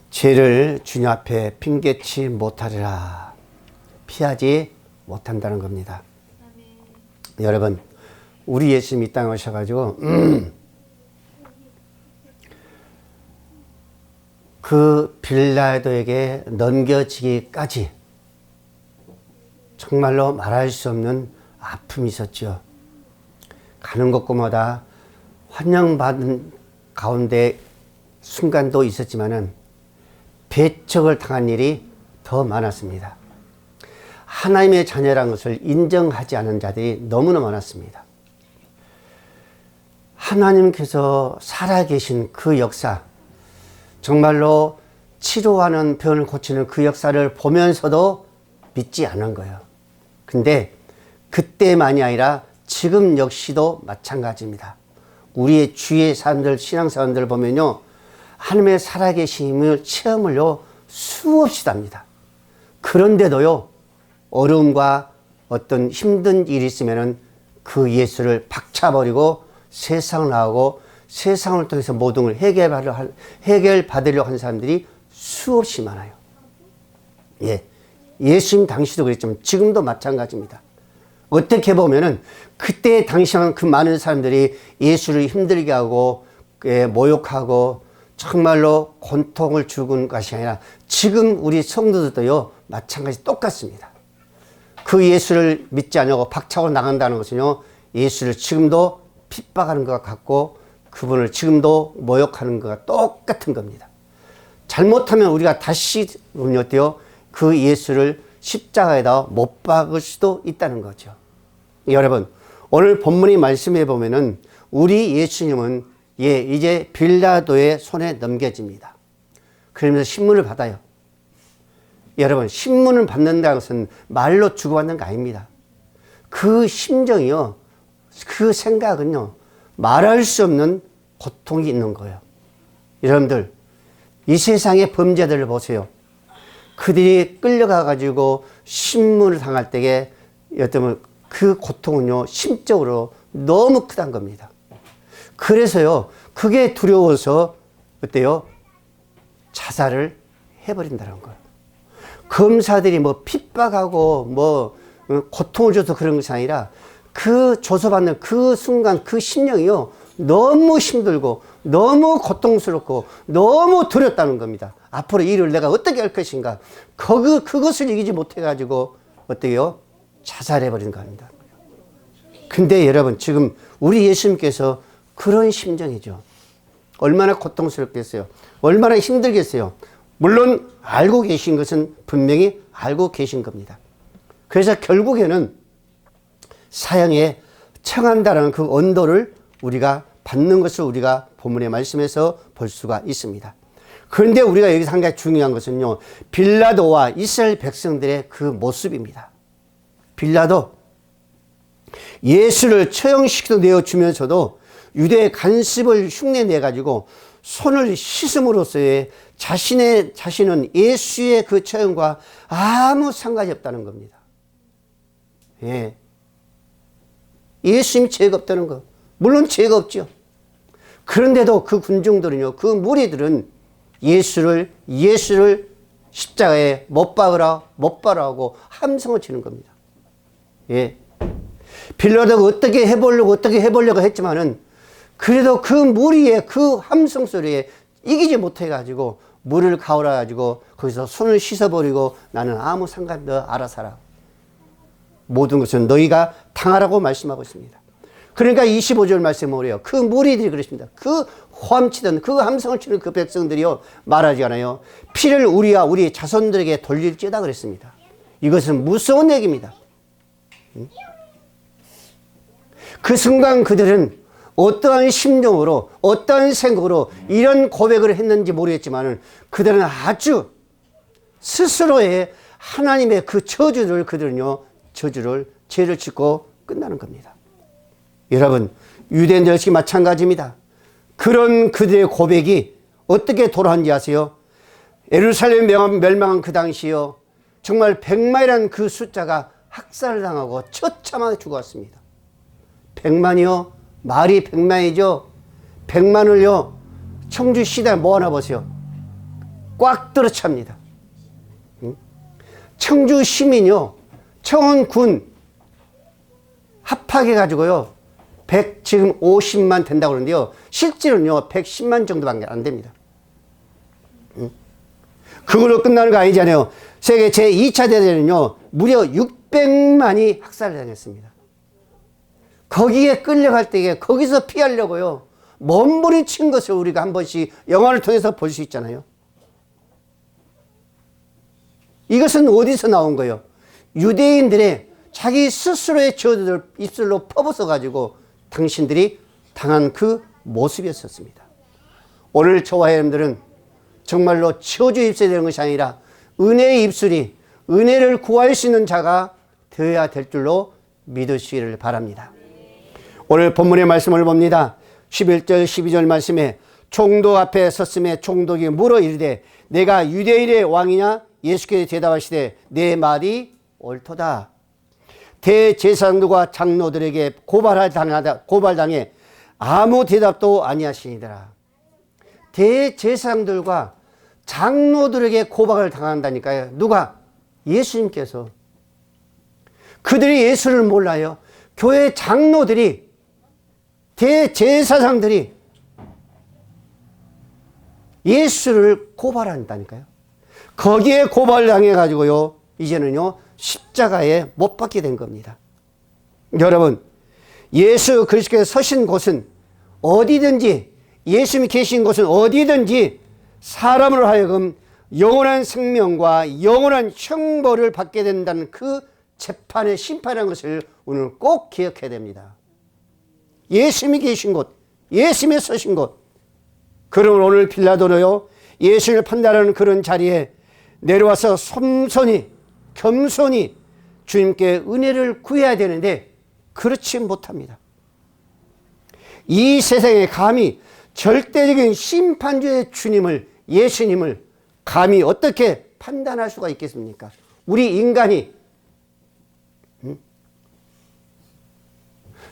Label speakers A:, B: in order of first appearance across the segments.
A: 죄를 주님 앞에 핑계치 못하리라. 피하지 못한다는 겁니다. 여러분, 우리 예수님이 이 땅에 오셔가지고 그 빌라도에게 넘겨지기까지 정말로 말할 수 없는 아픔이 있었죠. 가는 곳곳마다 환영받은 가운데 순간도 있었지만은 배척을 당한 일이 더 많았습니다. 하나님의 자녀라는 것을 인정하지 않은 자들이 너무나 많았습니다. 하나님께서 살아계신 그 역사, 정말로 치료하는 병을 고치는 그 역사를 보면서도 믿지 않은 거예요. 근데 그때만이 아니라 지금 역시도 마찬가지입니다. 우리의 주위의 사람들, 신앙사람들을 보면요, 하나님의 살아계심을 체험을요 수없이 합니다. 그런데도요, 어려움과 어떤 힘든 일이 있으면은 그 예수를 박차버리고 세상을 나오고 세상을 통해서 모든 걸 해결받으려고 하는 사람들이 수없이 많아요. 예. 예수님 당시도 그랬지만 지금도 마찬가지입니다. 어떻게 보면은 그때 당시만 그 많은 사람들이 예수를 힘들게 하고 모욕하고 정말로 고통을 주는 것이 아니라 지금 우리 성도들도요 마찬가지 똑같습니다. 그 예수를 믿지 않냐고 박차고 나간다는 것은요, 예수를 지금도 핍박하는 것과 같고 그분을 지금도 모욕하는 것과 똑같은 겁니다. 잘못하면 우리가 다시 어때요? 그 예수를 십자가에다 못 박을 수도 있다는 거죠. 여러분, 오늘 본문의 말씀에 보면은 우리 예수님은 이제 빌라도의 손에 넘겨집니다. 그러면서 신문을 받아요. 여러분, 신문을 받는다는 것은 말로 주고받는 거 아닙니다. 그 심정이요, 그 생각은요, 말할 수 없는 고통이 있는 거예요. 여러분들, 이 세상의 범죄들을 보세요. 그들이 끌려가가지고 신문을 당할 때에 여러분 그 고통은요, 심적으로 너무 크다는 겁니다. 그래서요, 그게 두려워서 어때요? 자살을 해버린다는 거예요. 검사들이 뭐 핍박하고 뭐 고통을 줘서 그런 것이 아니라 그 조소받는 그 순간 그 심령이요, 너무 힘들고 너무 고통스럽고 너무 두렵다는 겁니다. 앞으로 이 일을 내가 어떻게 할 것인가. 그것을 이기지 못해가지고 어때요? 자살해버린 겁니다. 근데 여러분, 지금 우리 예수님께서 그런 심정이죠. 얼마나 고통스럽겠어요. 얼마나 힘들겠어요. 물론 알고 계신 것은 분명히 알고 계신 겁니다. 그래서 결국에는 사형에 처한다는 그 언도를 우리가 받는 것을 우리가 본문의 말씀에서 볼 수가 있습니다. 그런데 우리가 여기서 한 가지 중요한 것은요, 빌라도와 이스라엘 백성들의 그 모습입니다. 빌라도 예수를 처형시키도 내어주면서도 유대 간습을 흉내내가지고 손을 씻음으로써의 자신은 예수의 그 처형과 아무 상관이 없다는 겁니다. 예. 예수님이 죄가 없다는 거. 물론 죄가 없죠. 그런데도 그 군중들은요, 그 무리들은 예수를 십자가에 못 박으라 하고 함성을 치는 겁니다. 예. 빌라도가 어떻게 해보려고 했지만은 그래도 그 무리의 그 함성 소리에 이기지 못해가지고 물을 가오라가지고 거기서 손을 씻어버리고 나는 아무 상관도 알아서 하라. 모든 것은 너희가 당하라고 말씀하고 있습니다. 그러니까 25절 말씀에 뭐래요? 그 무리들이 그렇습니다. 그 호함치던 그 함성을 치는 그 백성들이요, 말하지 않아요. 피를 우리와 우리 자손들에게 돌릴지어다 그랬습니다. 이것은 무서운 얘기입니다. 그 순간 그들은 어떠한 심정으로 어떠한 생각으로 이런 고백을 했는지 모르겠지만 그들은 아주 스스로의 하나님의 그 저주를 그들은요, 죄를 짓고 끝나는 겁니다. 여러분, 유대인들 역시 마찬가지입니다. 그런 그들의 고백이 어떻게 돌아왔는지 아세요? 예루살렘 멸망한 그 당시요, 정말 100만이라는 그 숫자가 학살을 당하고 처참하게 죽었습니다. 100만이요? 말이 100만이죠? 100만을요, 청주 시대에 모아놔 보세요. 꽉 들어찹니다. 청주 시민요, 청원군 합학해가지고요, 지금 50만 된다고 그러는데요, 실제로는요, 110만 정도밖에 안 됩니다. 그걸로 끝나는 거 아니잖아요. 세계 제2차 대전은요, 무려 600만이 학살을 당했습니다. 거기에 끌려갈 때에 거기서 피하려고요, 몸부림친 것을 우리가 한 번씩 영화를 통해서 볼 수 있잖아요. 이것은 어디서 나온 거예요? 유대인들의 자기 스스로의 저주를 입술로 퍼붓어 가지고 당신들이 당한 그 모습이었습니다. 오늘 저와 여러분들은 정말로 저주 입술이 되는 것이 아니라 은혜의 입술이 은혜를 구할 수 있는 자가 되어야 될 줄로 믿으시기를 바랍니다. 오늘 본문의 말씀을 봅니다. 11절 12절 말씀에 총독 앞에 섰음에 총독이 물어 이르되 내가 유대인의 왕이냐? 예수께서 대답하시되 내 말이 옳도다. 대제사장들과 장로들에게 고발당해 아무 대답도 아니하시니더라. 대제사장들과 장로들에게 고발을 당한다니까요. 누가? 예수님께서. 그들이 예수를 몰라요. 교회 장로들이, 대제사장들이 예수를 고발한다니까요. 거기에 고발당해가지고요, 이제는요, 십자가에 못 박게 된 겁니다. 여러분, 예수 그리스도께서 서신 곳은 어디든지, 예수님이 계신 곳은 어디든지 사람으로 하여금 영원한 생명과 영원한 형벌을 받게 된다는 그 재판의 심판이라는 것을 오늘 꼭 기억해야 됩니다. 예수님이 계신 곳, 예수님이 서신 곳. 그러면 오늘 빌라도로요, 예수님을 판단하는 그런 자리에 내려와서 겸손히 주님께 은혜를 구해야 되는데 그렇지 못합니다. 이 세상에 감히 절대적인 심판주의 주님을, 예수님을 감히 어떻게 판단할 수가 있겠습니까? 우리 인간이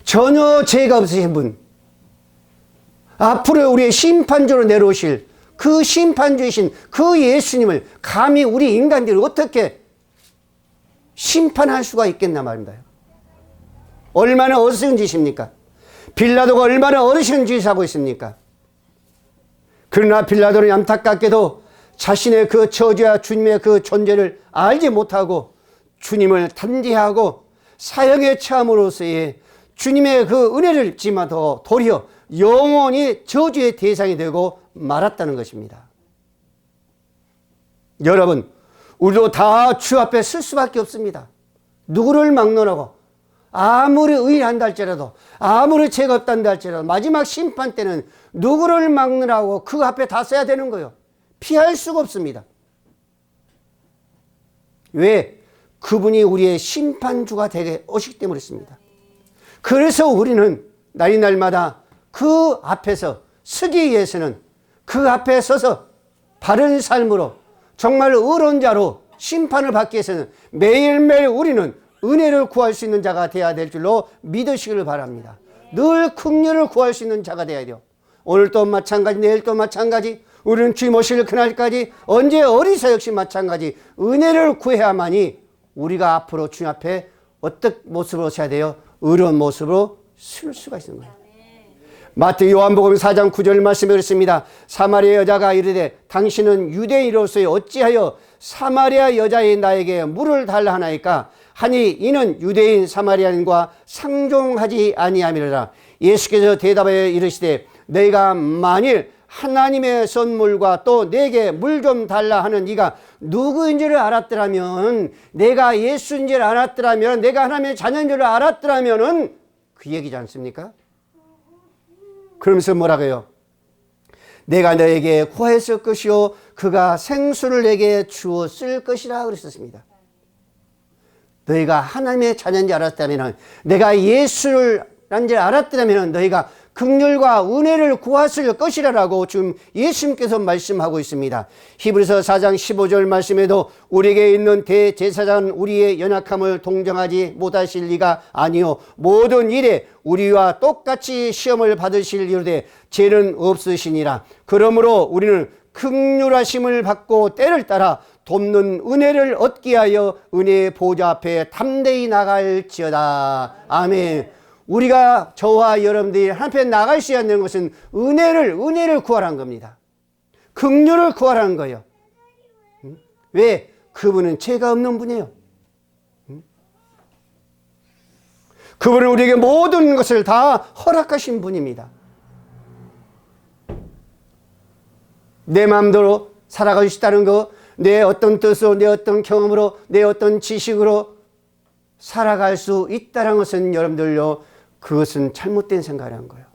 A: 전혀 죄가 없으신 분, 앞으로 우리의 심판주로 내려오실 그 심판주이신 그 예수님을 감히 우리 인간들이 어떻게 심판할 수가 있겠나 말입니다. 얼마나 어리석은 짓입니까? 빌라도가 얼마나 어리석은 짓을 하고 있습니까? 그러나 빌라도는 안타깝게도 자신의 그 저주와 주님의 그 존재를 알지 못하고 주님을 단죄하고 사형에 처함으로써의 주님의 그 은혜를 입지마도 도리어 영원히 저주의 대상이 되고 말았다는 것입니다. 여러분, 우리도 다 주 앞에 설 수밖에 없습니다. 누구를 막론하고 아무리 의인한다 할지라도, 아무리 죄가 없단다 할지라도 마지막 심판 때는 누구를 막론하고 그 앞에 다 서야 되는 거예요. 피할 수가 없습니다. 왜? 그분이 우리의 심판주가 되게 오시기 때문에 그렇습니다. 그래서 우리는 날마다 그 앞에서 서기 위해서는 그 앞에 서서 바른 삶으로 정말 의로운 자로 심판을 받기 위해서는 매일매일 우리는 은혜를 구할 수 있는 자가 되어야 될 줄로 믿으시기를 바랍니다. 늘 긍휼을 구할 수 있는 자가 되어야 돼요. 오늘도 마찬가지, 내일도 마찬가지, 우리는 주님 오실 그날까지 언제 어디서 역시 마찬가지 은혜를 구해야만이 우리가 앞으로 주님 앞에 어떤 모습으로 서야 돼요? 의로운 모습으로 설 수가 있는 거예요. 마태 요한복음 4장 9절 말씀에 그렇습니다. 사마리아 여자가 이르되 당신은 유대인으로서 어찌하여 사마리아 여자의 나에게 물을 달라 하나이까 하니 이는 유대인 사마리아인과 상종하지 아니함이라. 예수께서 대답하여 이르시되 너희가 만일 하나님의 선물과 또 내게 물 좀 달라 하는 네가 누구인지를 알았더라면, 내가 예수인지를 알았더라면, 내가 하나님의 자녀인지를 알았더라면 그 얘기지 않습니까? 그러면서 뭐라고요? 내가 너에게 구하였을 것이요 그가 생수를 내게 주었을 것이라 그랬었습니다. 너희가 하나님의 자녀인지 알았다면, 내가 예수를 란지 알았더라면 너희가 긍휼과 은혜를 구하실 것이라고 지금 예수님께서 말씀하고 있습니다. 히브리서 4장 15절 말씀에도 우리에게 있는 대제사장은 우리의 연약함을 동정하지 못하실 리가 아니요 모든 일에 우리와 똑같이 시험을 받으실 이유되 죄는 없으시니라. 그러므로 우리는 긍휼하심을 받고 때를 따라 돕는 은혜를 얻게 하여 은혜의 보좌 앞에 담대히 나갈지어다. 아멘. 우리가 저와 여러분들이 하나님 앞에 나갈 수 있는 것은 은혜를 구하라는 겁니다. 긍휼을 구하라는 거예요. 왜? 그분은 죄가 없는 분이에요. 그분은 우리에게 모든 것을 다 허락하신 분입니다. 내 마음대로 살아갈 수 있다는 거, 내 어떤 뜻으로, 내 어떤 경험으로, 내 어떤 지식으로 살아갈 수 있다는 것은 여러분들요, 그것은 잘못된 생각이라는 거예요.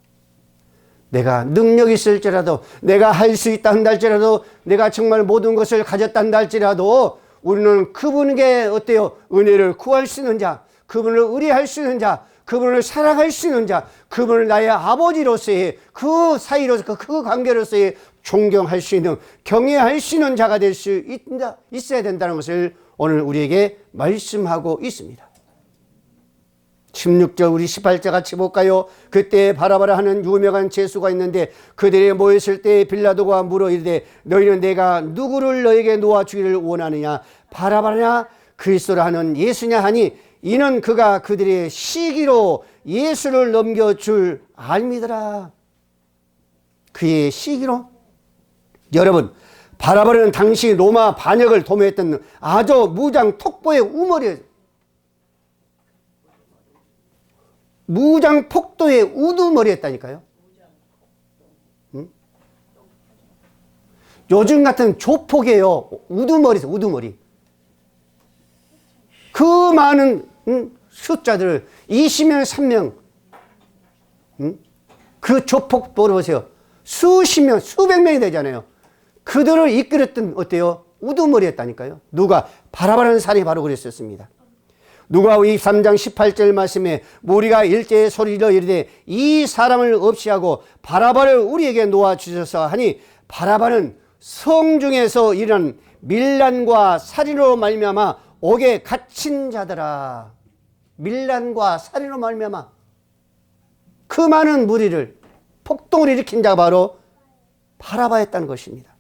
A: 내가 능력이 있을지라도, 내가 할 수 있다 한다 할지라도, 내가 정말 모든 것을 가졌다 한다 할지라도 우리는 그분에게 어때요? 은혜를 구할 수 있는 자, 그분을 의뢰할 수 있는 자, 그분을 사랑할 수 있는 자, 그분을 나의 아버지로서의 그 사이로서 그 관계로서의 존경할 수 있는, 경외할 수 있는 자가 될 수 있어야 된다는 것을 오늘 우리에게 말씀하고 있습니다. 16절 우리 18절 같이 볼까요? 그때 바라바라 하는 유명한 죄수가 있는데 그들이 모였을 때 빌라도가 물어 이르되 너희는 내가 누구를 너에게 놓아주기를 원하느냐? 바라바냐 그리스도라 하는 예수냐 하니 이는 그가 그들의 시기로 예수를 넘겨줄 알미더라. 그의 시기로? 여러분, 바라바는 당시 로마 반역을 도모했던 아주 무장 폭도의 우머리예요. 무장 폭도의 우두머리였다니까요. 응? 요즘 같은 조폭이에요. 우두머리에서 우두머리. 그 많은 숫자들을 20명, 3명 그 조폭 보세요. 수십 명, 수백 명이 되잖아요. 그들을 이끌었던 어때요? 우두머리였다니까요. 누가? 바라바라는 사람이 바로 그랬었습니다. 누가복음 23장 18절 말씀에 우리가 일제의 소리로 이르되 이 사람을 없이하고 바라바를 우리에게 놓아주셔서 하니 바라바는 성중에서 일어난 밀란과 살인으로 말미암아 옥에 갇힌 자더라. 밀란과 살인으로 말미암아 그 많은 무리를 폭동을 일으킨 자가 바로 바라바였다는 것입니다.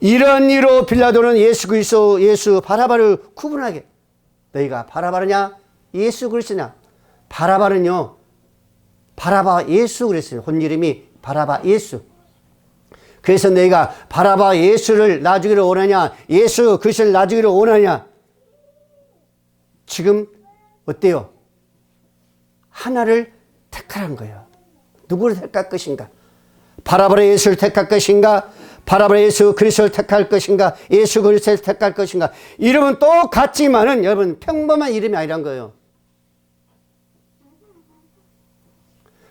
A: 이런 이유로 빌라도는 예수 그리스도 예수 바라바를 구분하게 너희가 바라바느냐 예수 그리스도냐? 바라바는요 바라바 예수 그랬어요. 혼 이름이 바라바 예수. 그래서 너희가 바라바 예수를 놔주기를 원하냐 예수 그리스도를 놔주기를 원하냐? 지금 어때요? 하나를 택하라는 거예요. 누구를 택할 것인가? 바라바라 예수를 택할 것인가? 바라바라 예수 그리스도를 택할 것인가? 예수 그리스도를 택할 것인가? 이름은 똑같지만은 여러분 평범한 이름이 아니란 거예요.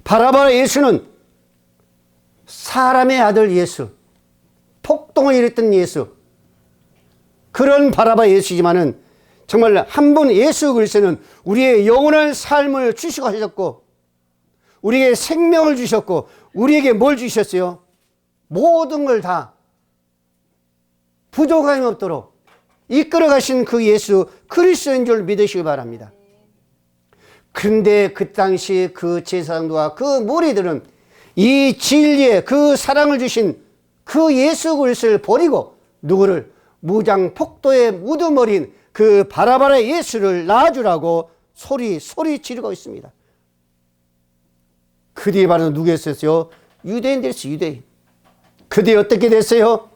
A: 바라바라 예수는 사람의 아들 예수, 폭동을 일으켰던 예수, 그런 바라바 예수지만은 정말 한 분 예수 그리스도는 우리의 영원한 삶을 주시고 하셨고 우리에게 생명을 주셨고 우리에게 뭘 주셨어요? 모든 걸 다 부족함이 없도록 이끌어 가신 그 예수 그리스도인 줄 믿으시기 바랍니다. 그런데 그 당시 그 제사장들과 그 무리들은 이 진리의 그 사랑을 주신 그 예수 그리스도를 버리고 누구를? 무장 폭도의 우두머리인 그 바라바라 예수를 놔주라고 소리 지르고 있습니다. 그 뒤에 바로 누구였어요? 유대인들이었어요. 유대인. 그 뒤에 어떻게 됐어요?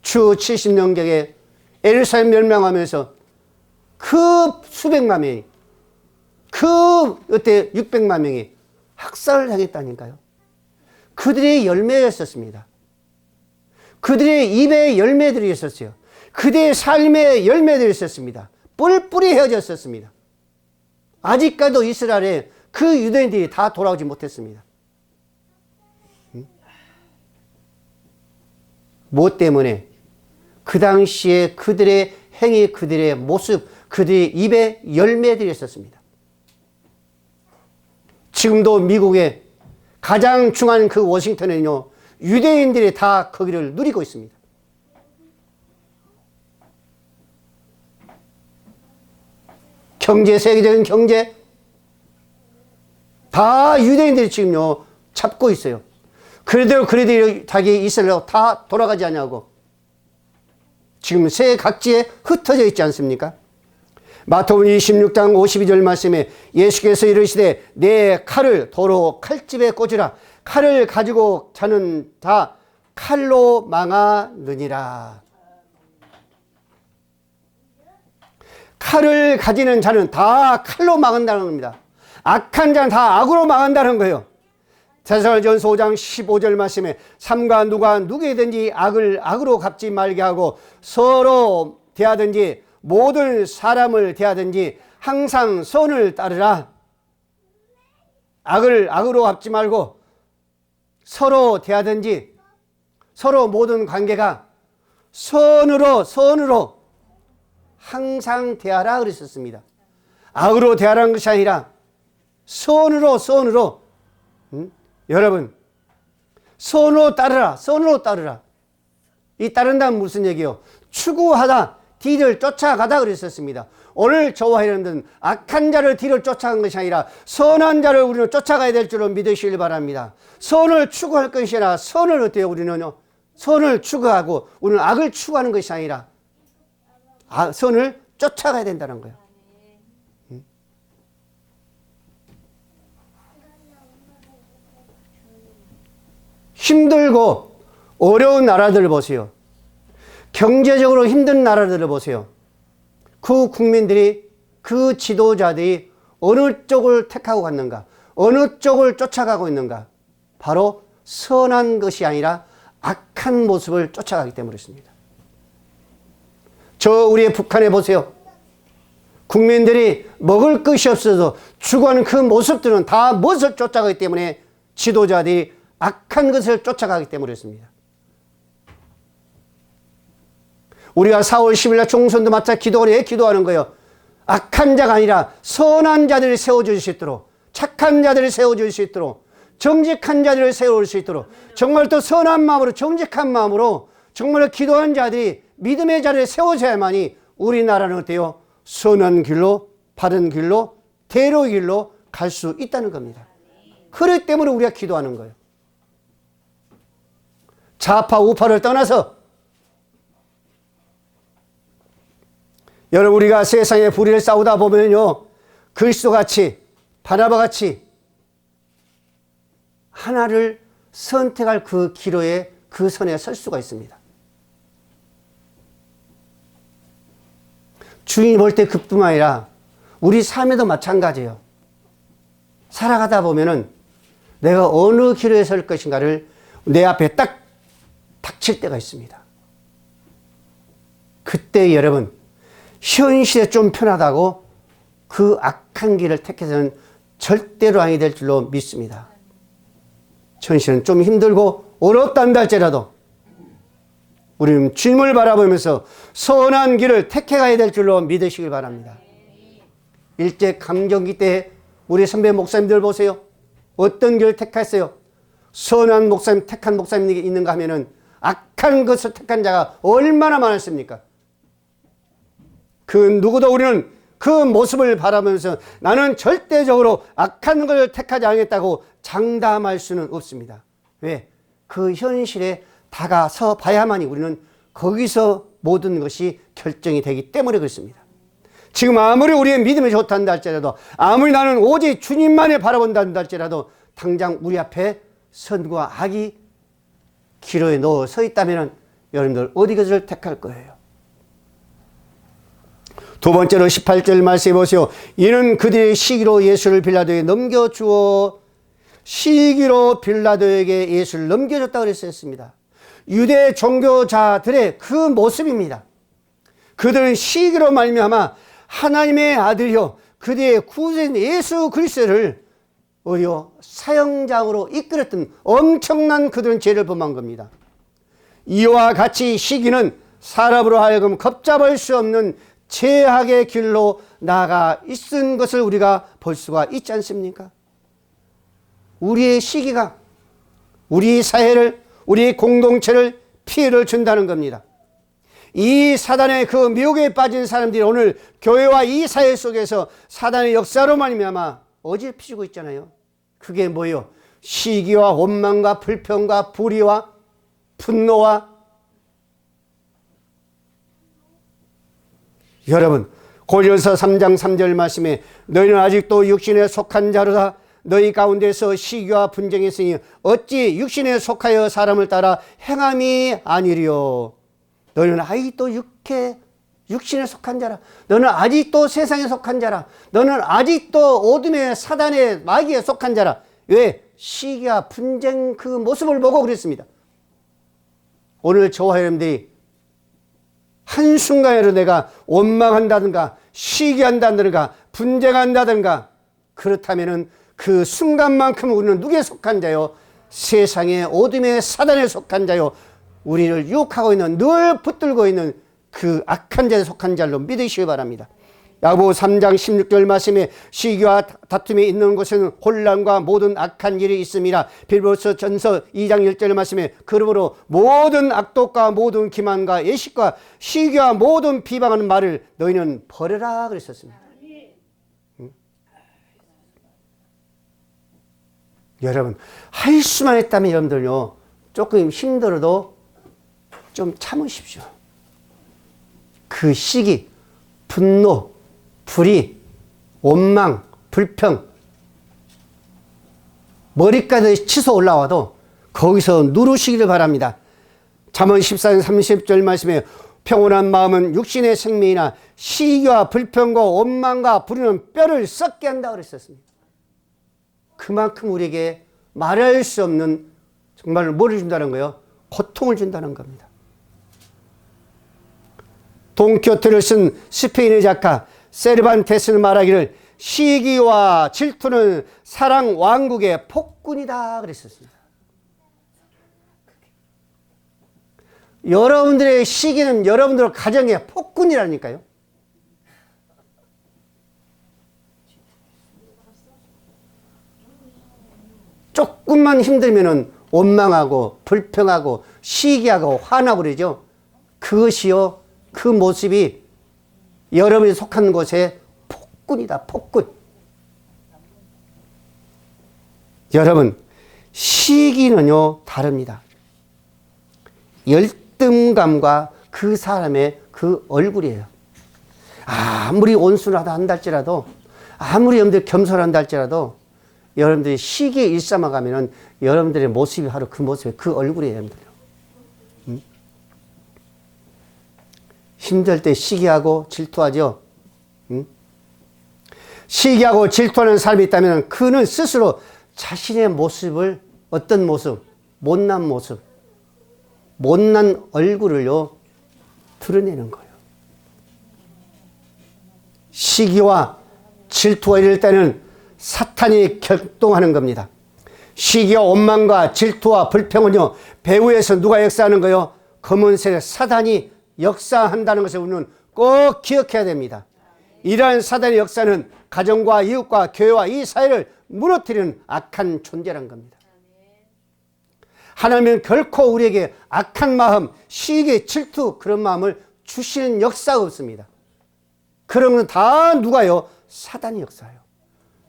A: 주 70년경에 예루살렘 멸망하면서 그 수백만 명이 그 어때 600만 명이 학살을 당했다니까요. 그들의 열매였었습니다. 그들의 입의 열매들이 있었어요. 그들의 삶의 열매들이 있었습니다. 뿔뿔이 헤어졌었습니다. 아직까지도 이스라엘에 그 유대인들이 다 돌아오지 못했습니다. 무엇 때문에? 그 당시에 그들의 행위, 그들의 모습, 그들의 입에 열매들이 있었습니다. 지금도 미국의 가장 중요한 그 워싱턴에는요, 유대인들이 다 거기를 누리고 있습니다. 경제, 세계적인 경제, 다 유대인들이 지금요, 잡고 있어요. 그래도 자기 이스라엘로 다 돌아가지 않냐고. 지금 세 각지에 흩어져 있지 않습니까? 마태복음 26장 52절 말씀에 예수께서 이르시되 내 칼을 도로 칼집에 꽂으라. 칼을 가지고 자는 다 칼로 망하느니라. 칼을 가지는 자는 다 칼로 망한다는 겁니다. 악한 자는 다 악으로 망한다는 거예요. 데살로니가전서 5장 15절 말씀에 삼가 누가 누구에든지 악을 악으로 갚지 말게 하고 서로 대하든지 모든 사람을 대하든지 항상 선을 따르라. 악을 악으로 갚지 말고 서로 대하든지 서로 모든 관계가 선으로 항상 대하라 그랬었습니다. 악으로 대하라는 것이 아니라 선으로 여러분 선으로 따르라. 이 따른다는 무슨 얘기요? 추구하다, 뒤를 쫓아가다 그랬었습니다. 오늘 저와 여러분들은 악한 자를 뒤를 쫓아간 것이 아니라 선한 자를 우리는 쫓아가야 될 줄로 믿으시길 바랍니다. 선을 추구할 것이 아니라 선을 어때요? 우리는요, 선을 추구하고 우리는 악을 추구하는 것이 아니라 선을 쫓아가야 된다는 거예요. 힘들고 어려운 나라들을 보세요. 경제적으로 힘든 나라들을 보세요. 그 국민들이, 그 지도자들이 어느 쪽을 택하고 갔는가? 어느 쪽을 쫓아가고 있는가? 바로 선한 것이 아니라 악한 모습을 쫓아가기 때문이었습니다. 우리의 북한에 보세요. 국민들이 먹을 것이 없어서 죽어가는 그 모습들은 다 무엇을 쫓아가기 때문에 지도자들이 악한 것을 쫓아가기 때문이었습니다. 우리가 4월 10일 날 총선도 마찬가지 기도하는 거예요. 악한 자가 아니라 선한 자들을 세워줄 수 있도록, 착한 자들을 세워줄 수 있도록, 정직한 자들을 세울 수 있도록, 정말 또 선한 마음으로, 정직한 마음으로 정말 기도한 자들이 믿음의 자리에 세워져야만이 우리나라는 어때요? 선한 길로, 바른 길로, 대로의 길로 갈 수 있다는 겁니다. 그렇기 때문에 우리가 기도하는 거예요. 좌파 우파를 떠나서 여러분, 우리가 세상에 불의를 싸우다 보면요, 그리스도같이 바나바같이 하나를 선택할 그 기로에, 그 선에 설 수가 있습니다. 주인이 볼 때 그뿐만 아니라 우리 삶에도 마찬가지예요. 살아가다 보면은 내가 어느 기로에 설 것인가를 내 앞에 딱 닥칠 때가 있습니다. 그때 여러분, 현실에 좀 편하다고 그 악한 길을 택해서는 절대로 아니 될 줄로 믿습니다. 현실은 좀 힘들고 어렵단다 할지라도 우리는 주님을 바라보면서 선한 길을 택해가야 될 줄로 믿으시길 바랍니다. 일제강점기 때 우리 선배 목사님들 보세요. 어떤 길을 택했어요? 선한 목사님, 택한 목사님이 있는가 하면은 악한 것을 택한 자가 얼마나 많았습니까? 그 누구도 우리는 그 모습을 바라보면서 나는 절대적으로 악한 걸 택하지 않겠다고 장담할 수는 없습니다. 왜? 그 현실에 다가서 봐야만이 우리는 거기서 모든 것이 결정이 되기 때문에 그렇습니다. 지금 아무리 우리의 믿음이 좋단다 할지라도, 아무리 나는 오직 주님만을 바라본다 할지라도 당장 우리 앞에 선과 악이 기로에 놓여 서 있다면 여러분들 어디 것을 택할 거예요? 두 번째로 18절 말씀해 보세요. 이는 그들의 시기로 예수를 빌라도에게 넘겨주어, 시기로 빌라도에게 예수를 넘겨줬다고 그랬습니다. 유대 종교자들의 그 모습입니다. 그들은 시기로 말미암아 하나님의 아들이요 그들의 구세주인 예수 그리스도를 사형장으로 이끌었던 엄청난 그들은 죄를 범한 겁니다. 이와 같이 시기는 사람으로 하여금 걷잡을 수 없는 죄악의 길로 나아가 있은 것을 우리가 볼 수가 있지 않습니까? 우리의 시기가 우리 사회를, 우리 공동체를 피해를 준다는 겁니다. 이 사단의 그 미혹에 빠진 사람들이 오늘 교회와 이 사회 속에서 사단의 역사로 말미암아 어지럽히고 있잖아요. 그게 뭐예요? 시기와 원망과 불평과 불의와 분노와 여러분 고린도서 3장 3절 말씀에 너희는 아직도 육신에 속한 자로다. 너희 가운데서 시기와 분쟁이 있으니 어찌 육신에 속하여 사람을 따라 행함이 아니리요. 너희는 아직도 육신에 속한 자라. 너는 아직도 세상에 속한 자라. 너는 아직도 어둠의 사단의 마귀에 속한 자라. 왜? 시기와 분쟁 그 모습을 보고 그랬습니다. 오늘 저와 여러분들이 한순간에도 내가 원망한다든가 시기한다든가 분쟁한다든가 그렇다면은 그 순간만큼 우리는 누구에 속한 자요? 세상의 어둠의 사단에 속한 자요. 우리를 유혹하고 있는 늘 붙들고 있는 그 악한 자에 속한 자로 믿으시기 바랍니다. 야고보 3장 16절 말씀에 시기와 다툼이 있는 곳에는 혼란과 모든 악한 일이 있습니다. 빌보서 전서 2장 1절 말씀에 그러므로 모든 악독과 모든 기만과 예식과 시기와 모든 비방하는 말을 너희는 버려라 그랬었습니다. 여러분 할 수만 있다면 여러분들요 조금 힘들어도 좀 참으십시오. 그 시기, 분노, 불의, 원망, 불평 머리까지 치솟아 올라와도 거기서 누르시기를 바랍니다. 잠언 14장 30절 말씀에 평온한 마음은 육신의 생명이나 시기와 불평과 원망과 불의는 뼈를 썩게 한다 그랬었습니다. 그만큼 우리에게 말할 수 없는 정말 뭐를 준다는 거예요? 고통을 준다는 겁니다. 돈키호테를 쓴 스페인의 작가 세르반테스는 말하기를 시기와 질투는 사랑 왕국의 폭군이다 그랬었습니다. 여러분들의 시기는 여러분들 가정의 폭군이라니까요. 조금만 힘들면은 원망하고 불평하고 시기하고 화나고 그러죠. 그것이요 그 모습이 여러분이 속한 곳에 폭군이다. 폭군. 여러분 시기는요 다릅니다. 열등감과 그 사람의 그 얼굴이에요. 아무리 온순하다 한다 할지라도 아무리 여러분들 겸손한다 할지라도 여러분들이 시기에 일삼아가면은 여러분들의 모습이 바로 그 모습이 그 얼굴이에요. 여러분들. 힘들 때 시기하고 질투하죠. 시기하고 질투하는 사람이 있다면 그는 스스로 자신의 모습을 어떤 모습? 못난 모습, 못난 얼굴을요 드러내는 거예요. 시기와 질투가 이럴 때는 사탄이 격동하는 겁니다. 시기와 원망과 질투와 불평은요 배후에서 누가 역사하는 거요? 검은색 사단이 역사한다는 것을 우리는 꼭 기억해야 됩니다. 이러한 사단의 역사는 가정과 이웃과 교회와 이 사회를 무너뜨리는 악한 존재란 겁니다. 하나님은 결코 우리에게 악한 마음, 시기, 질투 그런 마음을 주시는 역사가 없습니다. 그런 건 다 누가요? 사단이 역사해요.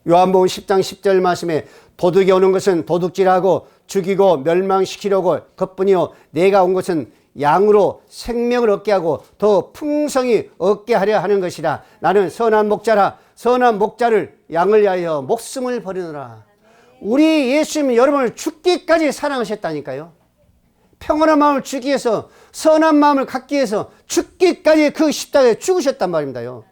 A: 요한복음 10장 10절 말씀에 도둑이 오는 것은 도둑질하고 죽이고 멸망시키려고 그뿐이요 내가 온 것은 양으로 생명을 얻게 하고 더 풍성히 얻게 하려 하는 것이라. 나는 선한 목자라. 선한 목자를 양을 위하여 목숨을 버리노라. 우리 예수님은 여러분을 죽기까지 사랑하셨다니까요. 평온한 마음을 주기 위해서 선한 마음을 갖기 위해서 죽기까지 그 십자가에 죽으셨단 말입니다요.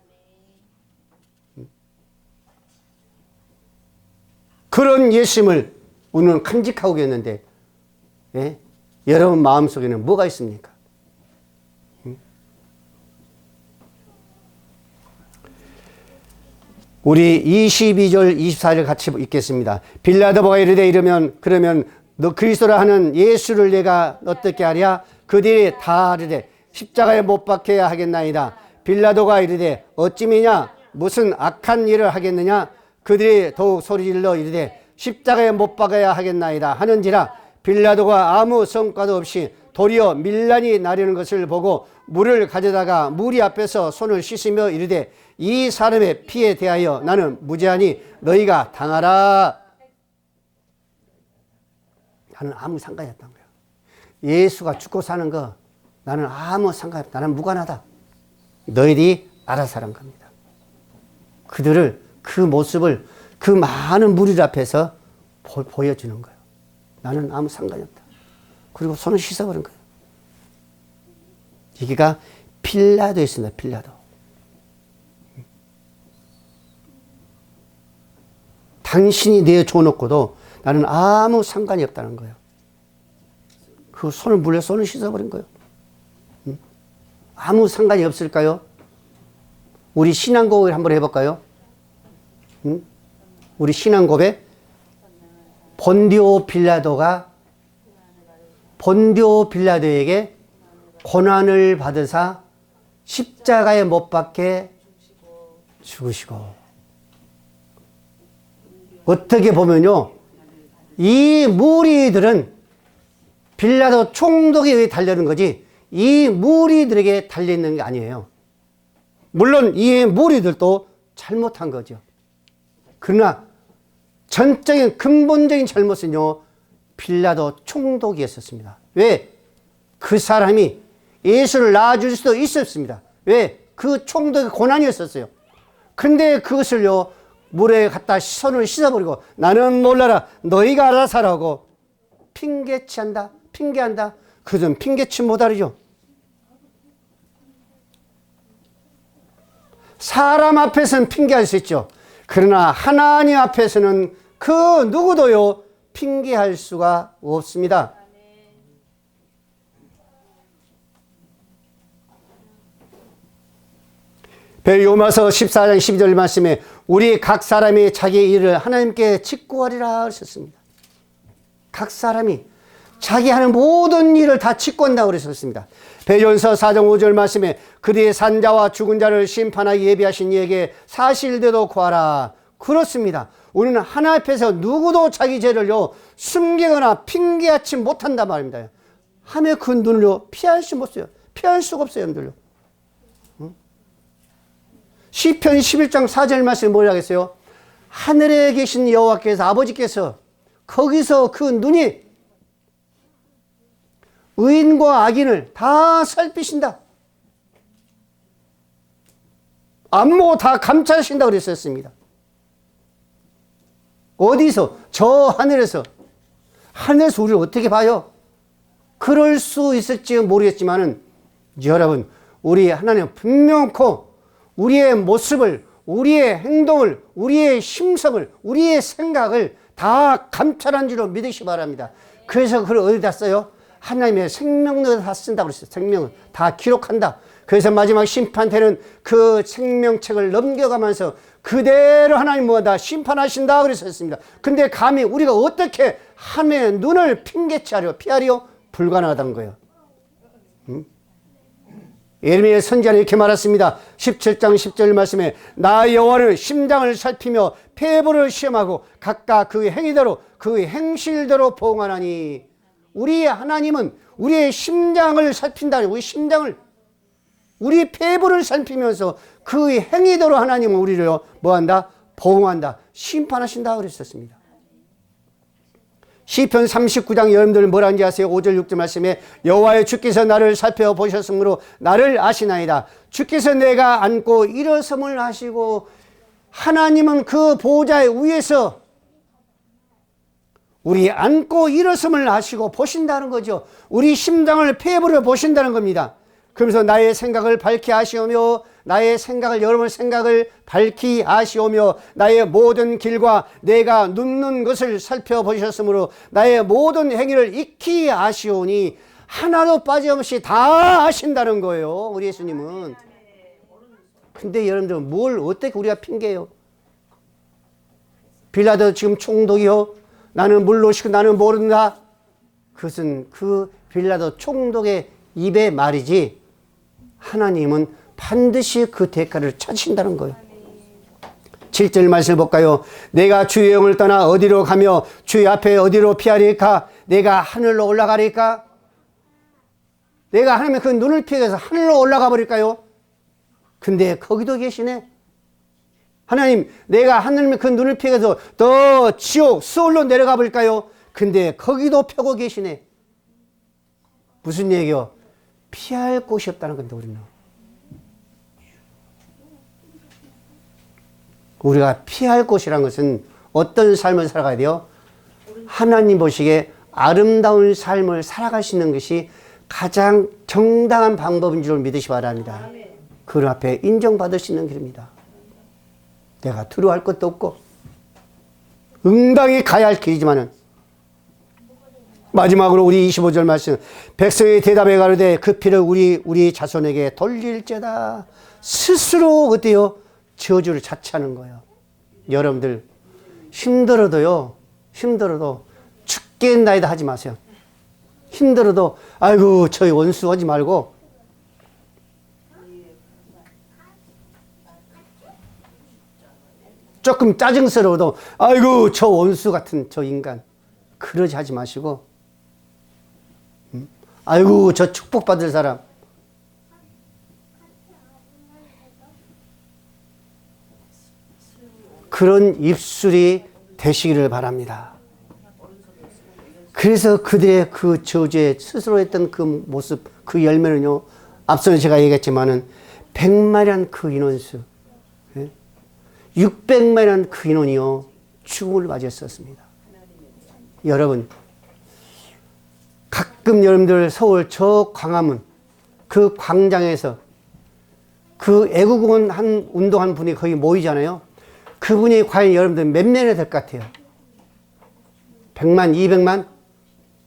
A: 그런 예수님을 우리는 간직하고 있는데 예? 여러분 마음속에는 뭐가 있습니까? 우리 22절 24절 같이 읽겠습니다. 빌라도가 이르되 그러면 너 그리스도라 하는 예수를 내가 어떻게 하랴? 그들이 다 이르되 십자가에 못 박혀야 하겠나이다. 빌라도가 이르되 어찌미냐? 무슨 악한 일을 하겠느냐? 그들이 더욱 소리질러 이르되 십자가에 못 박아야 하겠나이다 하는지라. 빌라도가 아무 성과도 없이 도리어 밀란이 나려는 것을 보고 물을 가져다가 무리 앞에서 손을 씻으며 이르되 이 사람의 피에 대하여 나는 무죄하니 너희가 당하라. 나는 아무 상관이 없다는 거예요. 예수가 죽고 사는 거 나는 아무 상관이 없다. 나는 무관하다. 너희들이 알아서 하란 겁니다. 그들을 그 모습을 그 많은 무리들 앞에서 보여주는 거예요. 나는 아무 상관이 없다. 그리고 손을 씻어버린 거예요. 여기가 빌라도였습니다. 빌라도. 당신이 내줘놓고도 나는 아무 상관이 없다는 거예요. 그 손을 물려 손을 씻어버린 거예요. 아무 상관이 없을까요? 우리 신앙 고백을 한번 해볼까요? 우리 신앙 고백. 본디오 빌라도에게 고난을 받으사 십자가에 못 박혀 죽으시고. 어떻게 보면요, 이 무리들은 빌라도 총독에 의해 달려는 거지 이 무리들에게 달려있는 게 아니에요. 물론 이 무리들도 잘못한 거죠. 그러나 전적인 근본적인 잘못은요, 빌라도 총독이었었습니다. 왜? 그 사람이 예수를 낳아줄 수도 있었습니다. 왜? 그 총독의 고난이었었어요. 그런데 그것을요, 물에 갖다 손을 씻어버리고 나는 몰라라 너희가 알아서 하라고 핑계치한다, 핑계한다. 그것은 핑계치 못하리죠. 사람 앞에서는 핑계할 수 있죠. 그러나 하나님 앞에서는 그 누구도요 핑계할 수가 없습니다. 요마서 14장 12절 말씀에 우리 각 사람이 자기 일을 하나님께 직구하리라 하셨습니다. 각 사람이 자기 하는 모든 일을 다 직구한다고 그러셨습니다. 베드로전서 4장 5절 말씀에 그들의 산자와 죽은 자를 심판하기 예비하신 이에게 사실대로 구하라. 그렇습니다. 우리는 하나님 앞에서 누구도 자기 죄를요 숨기거나 핑계하지 못한단 말입니다. 하며 그 눈을요 피할 수 없어요. 피할 수가 없어요, 여러분들요. 시편 11장 4절 말씀에 뭐라고 했어요? 하늘에 계신 여호와께서 아버지께서 거기서 그 눈이 의인과 악인을 다 살피신다. 안모 다 감찰하신다 그랬었습니다. 어디서? 저 하늘에서. 하늘에서 우리를 어떻게 봐요? 그럴 수 있을지 모르겠지만은 여러분, 우리 하나님은 분명코 우리의 모습을, 우리의 행동을, 우리의 심성을, 우리의 생각을 다 감찰한 줄로 믿으시기 바랍니다. 그래서 그걸 어디다 써요? 하나님의 생명을 다 쓴다고 그랬어요. 생명을 다 기록한다. 그래서 마지막 심판 때는 그 생명책을 넘겨가면서 그대로 하나님 뭐다 심판하신다 그랬었습니다. 근데 감히 우리가 어떻게 하나님의 눈을 핑계치 하려 피하려 불가능하다는 거예요. 예레미야 선지자는 이렇게 말했습니다. 17장 10절 말씀에 나 여호와는 심장을 살피며 폐부를 시험하고 각각 그의 행위대로 그의 행실대로 보응하나니. 우리 하나님은 우리의 심장을 살핀다. 우리 심장을, 우리 폐부를 살피면서 그의 행위대로 하나님은 우리를 뭐한다? 보응한다. 심판하신다 그랬었습니다. 시편 39장 여러분들 뭐라는지 아세요? 5절 6절 말씀에 여호와의 주께서 나를 살펴보셨으므로 나를 아시나이다. 주께서 내가 앉고 일어섬을 하시고. 하나님은 그 보좌의 위에서 우리 앉고 일어섬을 하시고 보신다는 거죠. 우리 심장을 폐부를 보신다는 겁니다. 그러면서 나의 생각을 밝히 하시오며 나의 생각을 여러분의 생각을 밝히 하시오며 나의 모든 길과 내가 눕는 것을 살펴보셨으므로 나의 모든 행위를 익히 아시오니. 하나도 빠짐없이 다 아신다는 거예요, 우리 예수님은. 근데 여러분들 뭘 어떻게 우리가 핑계요? 빌라도 지금 총독이요, 나는 물로시고 나는 모른다. 그것은 그 빌라도 총독의 입의 말이지 하나님은 반드시 그 대가를 찾으신다는 거예요. 7절 말씀을 볼까요? 내가 주의 영을 떠나 어디로 가며 주의 앞에 어디로 피하리까? 내가 하늘로 올라가리까? 내가 하나님의 그 눈을 피해서 하늘로 올라가 버릴까요? 근데 거기도 계시네. 하나님, 내가 하나님의 그 눈을 피해서 더 지옥 수월로 내려가 버릴까요? 근데 거기도 펴고 계시네. 무슨 얘기요? 피할 곳이 없다는 건데, 우리는. 우리가 피할 곳이란 것은 어떤 삶을 살아가야 돼요? 하나님 보시기에 아름다운 삶을 살아갈 수 있는 것이 가장 정당한 방법인 줄 믿으시 바랍니다. 그 앞에 인정받을 수 있는 길입니다. 내가 두려워할 것도 없고 응당히 가야 할 길이지만은, 마지막으로 우리 25절 말씀, 백성이 대답해 가로되 그 피를 우리 자손에게 돌릴죄다. 스스로 어때요? 저주를 자처하는 거예요. 여러분들 힘들어도 죽겠나이다 하지 마세요. 힘들어도 아이고 저희 원수 하지 말고, 조금 짜증스러워도 아이고 저 원수 같은 저 인간, 그러지 하지 마시고, 아이고 저 축복받을 사람, 그런 입술이 되시기를 바랍니다. 그래서 그들의 그 저주에 스스로 했던 그 모습, 그 열매는요, 앞서는 제가 얘기했지만은 100만이란 그 인원수, 600만이란 그 인원이요, 죽음을 맞이했었습니다. 여러분, 가끔 여러분들 서울 저 광화문 그 광장에서 그 애국원 운동한 분이 거기 모이잖아요. 그분이 과연 여러분들 몇 명이 될 것 같아요? 100만, 200만?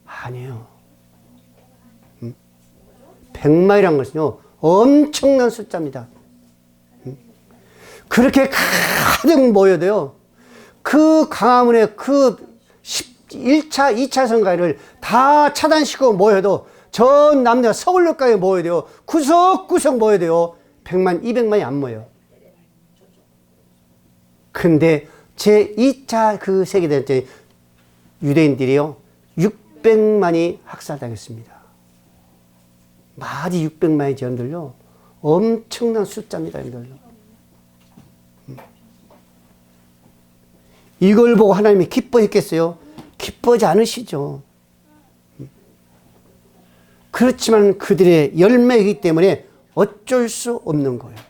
A: 아니에요. 100만이란 것은요, 엄청난 숫자입니다. 그렇게 가득 모여도요, 그 광화문에 그 1차, 2차 선거를 다 차단시키고 모여도, 전 남녀 서울역까지 모여도요, 구석구석 모여도요, 100만, 200만이 안 모여요. 근데 제 2차 그 세계대전 때 유대인들이요, 600만이 학살당했습니다. 말이 600만이 여러분들요, 엄청난 숫자입니다, 여러분들요. 이걸 보고 하나님이 기뻐했겠어요? 기뻐하지 않으시죠. 그렇지만 그들의 열매이기 때문에 어쩔 수 없는 거예요.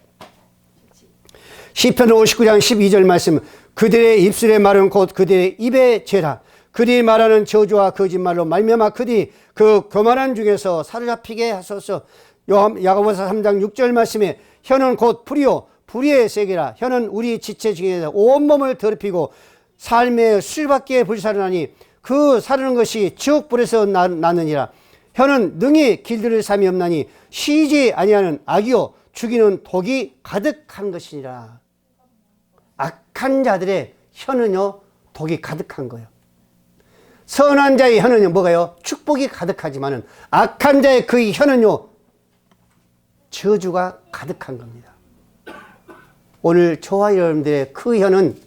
A: 시편 59장 12절 말씀, 그들의 입술의 말은 곧 그들의 입의 죄라. 그들이 말하는 저주와 거짓말로 말미암아 그들이 그 교만한 중에서 사로잡히게 하소서. 야고보서 3장 6절 말씀에 혀는 곧 불이요 불의의 세계라. 혀는 우리 지체 중에서 온몸을 더럽히고 삶의 술밖에 불사르나니 그 사르는 것이 지옥불에서 나느니라. 혀는 능히 길들일 삶이 없나니 쉬지 아니하는 악이요 죽이는 독이 가득한 것이니라. 악한 자들의 혀는요, 독이 가득한 거예요. 선한 자의 혀는요, 뭐가요? 축복이 가득하지만은 악한 자의 그 혀는요, 저주가 가득한 겁니다. 오늘 저와 여러분들의 그 혀는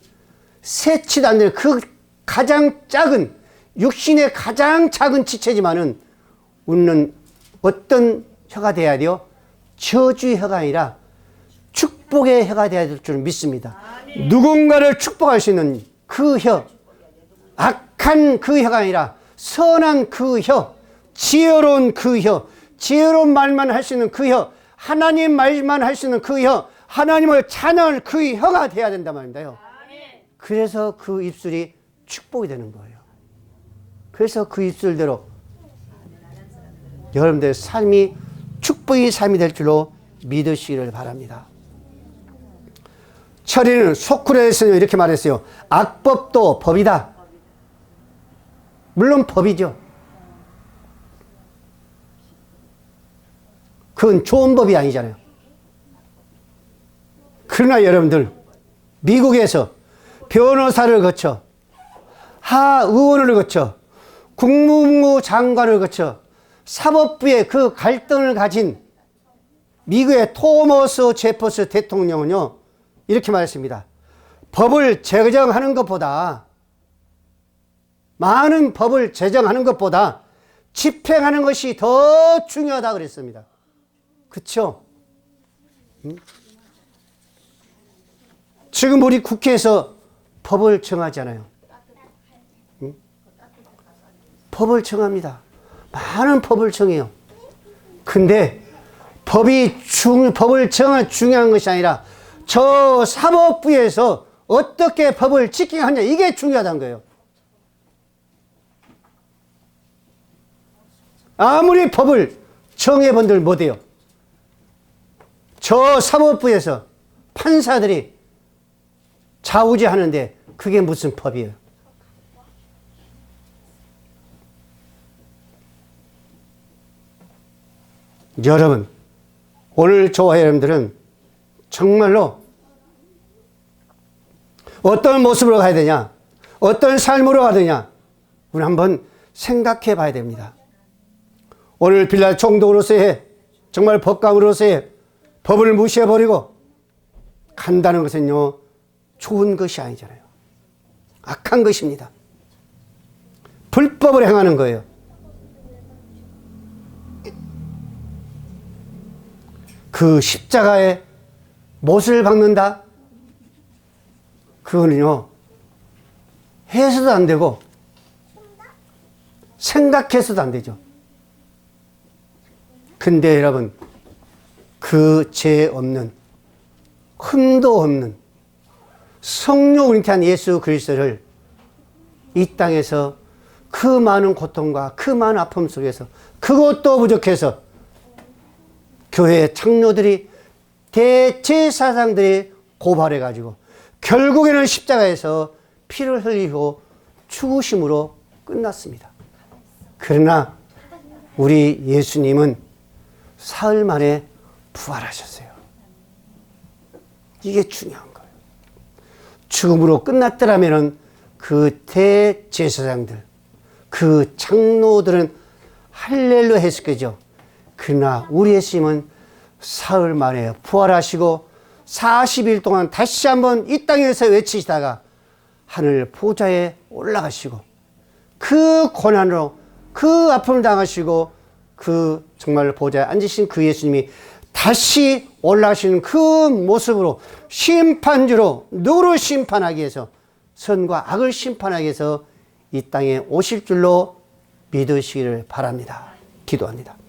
A: 세치도 안 되는 그 가장 작은, 육신의 가장 작은 지체지만은 우리는 어떤 혀가 돼야 돼요? 저주의 혀가 아니라 축복의 혀가 돼야 될 줄 믿습니다. 누군가를 축복할 수 있는 그 혀, 악한 그 혀가 아니라 선한 그 혀, 지혜로운 그 혀, 지혜로운 말만 할 수 있는 그 혀, 하나님 말만 할 수 있는 그 혀, 하나님을 찬양할 그 혀가 돼야 된단 말입니다요. 그래서 그 입술이 축복이 되는 거예요. 그래서 그 입술대로 여러분들의 삶이 축복의 삶이 될 줄로 믿으시기를 바랍니다. 철이는 소쿠레에서는 이렇게 말했어요. 악법도 법이다. 물론 법이죠. 그건 좋은 법이 아니잖아요. 그러나 여러분들, 미국에서 변호사를 거쳐, 하의원을 거쳐, 국무부 장관을 거쳐, 사법부의 그 갈등을 가진 미국의 토머스 제퍼스 대통령은요, 이렇게 말했습니다. 법을 제정하는 것보다, 많은 법을 제정하는 것보다 집행하는 것이 더 중요하다 그랬습니다. 그쵸? 지금 우리 국회에서 법을 정하잖아요. 법을 정합니다. 많은 법을 정해요. 근데 법을 정한 중요한 것이 아니라 저 사법부에서 어떻게 법을 지키게 하냐, 이게 중요하다는 거예요. 아무리 법을 정해본들 못해요. 저 사법부에서 판사들이 좌우지하는데 그게 무슨 법이에요? 여러분, 오늘 저와 여러분들은 정말로 어떤 모습으로 가야 되냐, 어떤 삶으로 가야 되냐, 우리 한번 생각해 봐야 됩니다. 오늘 빌라 총독으로서의, 정말 법관으로서의 법을 무시해버리고 간다는 것은요, 좋은 것이 아니잖아요. 악한 것입니다. 불법을 행하는 거예요. 그 십자가에 못을 박는다? 그거는요, 해서도 안 되고 생각해서도 안 되죠. 근데 여러분, 그 죄 없는, 흠도 없는 성령 잉태한 예수 그리스도를 이 땅에서 그 많은 고통과 그 많은 아픔 속에서 그것도 부족해서 교회 장로들이, 대제사장들이 고발해가지고 결국에는 십자가에서 피를 흘리고 죽으심으로 끝났습니다. 그러나 우리 예수님은 사흘 만에 부활하셨어요. 이게 중요한 거예요. 죽음으로 끝났더라면 그 대제사장들, 그 장로들은 할렐루야 했을 거죠. 그러나 우리 예수님은 사흘 만에 부활하시고 40일 동안 다시 한번 이 땅에서 외치시다가 하늘 보좌에 올라가시고 그 고난으로 그 아픔을 당하시고 그 정말 보좌에 앉으신 그 예수님이 다시 올라가시는 그 모습으로 심판주로 누구를 심판하기 위해서, 선과 악을 심판하기 위해서 이 땅에 오실 줄로 믿으시기를 바랍니다. 기도합니다.